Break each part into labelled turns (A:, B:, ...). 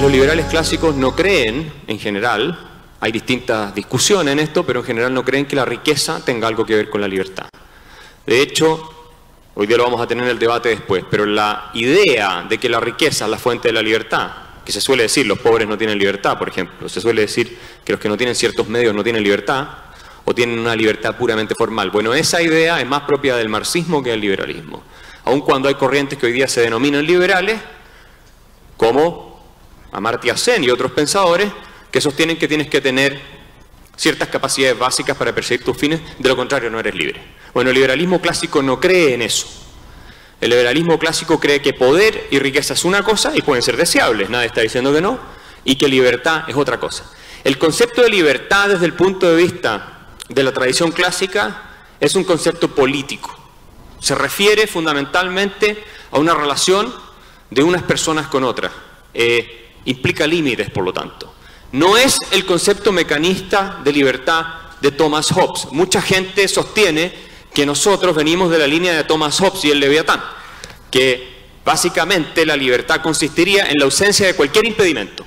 A: Los liberales clásicos no creen, en general, hay distintas discusiones en esto, pero en general no creen que la riqueza tenga algo que ver con la libertad. De hecho, hoy día lo vamos a tener en el debate después, pero la idea de que la riqueza es la fuente de la libertad, que se suele decir los pobres no tienen libertad, por ejemplo, se suele decir que los que no tienen ciertos medios no tienen libertad, o tienen una libertad puramente formal. Bueno, esa idea es más propia del marxismo que del liberalismo. Aun cuando hay corrientes que hoy día se denominan liberales, como Amartya Sen y otros pensadores, que sostienen que tienes que tener ciertas capacidades básicas para perseguir tus fines, de lo contrario no eres libre. Bueno, el liberalismo clásico no cree en eso. El liberalismo clásico cree que poder y riqueza es una cosa y pueden ser deseables, nadie está diciendo que no, y que libertad es otra cosa. El concepto de libertad desde el punto de vista de la tradición clásica es un concepto político. Se refiere fundamentalmente a una relación de unas personas con otras. Implica límites, por lo tanto. No es el concepto mecanista de libertad de Thomas Hobbes. Mucha gente sostiene que nosotros venimos de la línea de Thomas Hobbes y el Leviatán, que básicamente la libertad consistiría en la ausencia de cualquier impedimento.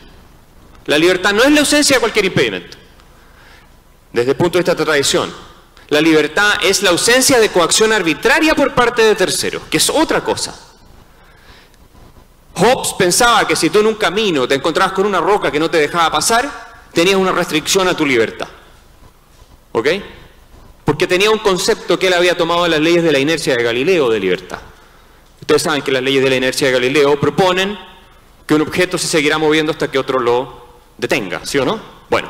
A: La libertad no es la ausencia de cualquier impedimento. Desde el punto de vista de esta tradición, la libertad es la ausencia de coacción arbitraria por parte de terceros, que es otra cosa. Hobbes pensaba que si tú en un camino te encontrabas con una roca que no te dejaba pasar, tenías una restricción a tu libertad. ¿Ok? Porque tenía un concepto que él había tomado de las leyes de la inercia de Galileo de libertad. Ustedes saben que las leyes de la inercia de Galileo proponen que un objeto se seguirá moviendo hasta que otro lo detenga, ¿sí o no? Bueno,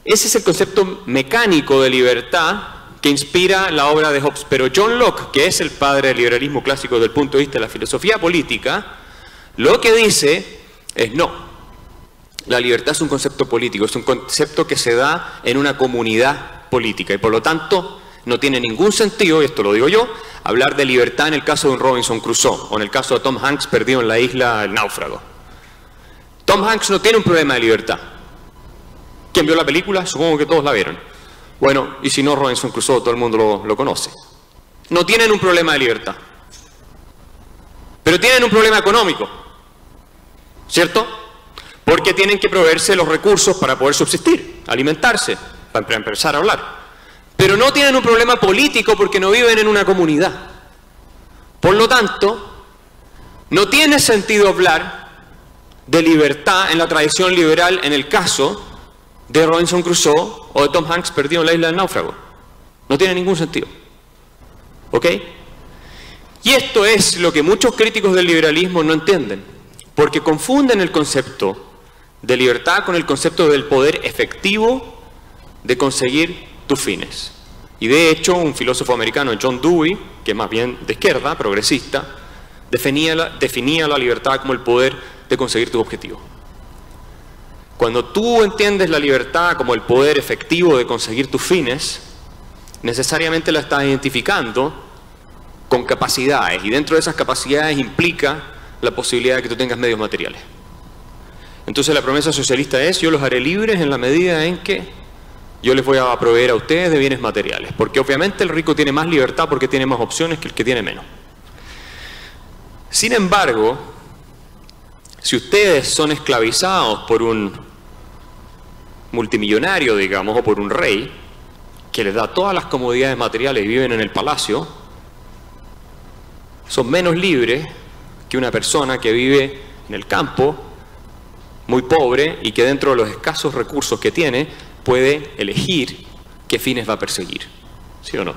A: ese es el concepto mecánico de libertad que inspira la obra de Hobbes. Pero John Locke, que es el padre del liberalismo clásico desde el punto de vista de la filosofía política, lo que dice es no. La libertad es un concepto político, es un concepto que se da en una comunidad política y por lo tanto no tiene ningún sentido, y esto lo digo yo, hablar de libertad en el caso de un Robinson Crusoe o en el caso de Tom Hanks perdido en la isla El Náufrago. Tom Hanks no tiene un problema de libertad. ¿Quién vio la película? Supongo que todos la vieron. Bueno, y si no, Robinson Crusoe, todo el mundo lo conoce. No tienen un problema de libertad. Pero tienen un problema económico, ¿cierto? Porque tienen que proveerse los recursos para poder subsistir, alimentarse, para empezar a hablar. Pero no tienen un problema político porque no viven en una comunidad. Por lo tanto, no tiene sentido hablar de libertad en la tradición liberal en el caso de Robinson Crusoe o de Tom Hanks perdido en la isla del náufrago. No tiene ningún sentido. ¿Ok? Y esto es lo que muchos críticos del liberalismo no entienden, porque confunden el concepto de libertad con el concepto del poder efectivo de conseguir tus fines. Y de hecho, un filósofo americano, John Dewey, que es más bien de izquierda, progresista, definía la libertad como el poder de conseguir tus objetivos. Cuando tú entiendes la libertad como el poder efectivo de conseguir tus fines, necesariamente la estás identificando con capacidades, y dentro de esas capacidades implica la posibilidad de que tú tengas medios materiales. Entonces la promesa socialista es: yo los haré libres en la medida en que yo les voy a proveer a ustedes de bienes materiales, porque obviamente el rico tiene más libertad porque tiene más opciones que el que tiene menos. Sin embargo, si ustedes son esclavizados por un multimillonario, digamos, o por un rey que les da todas las comodidades materiales y viven en el palacio, son menos libres que una persona que vive en el campo, muy pobre, y que dentro de los escasos recursos que tiene puede elegir qué fines va a perseguir. ¿Sí o no?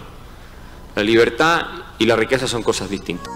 A: La libertad y la riqueza son cosas distintas.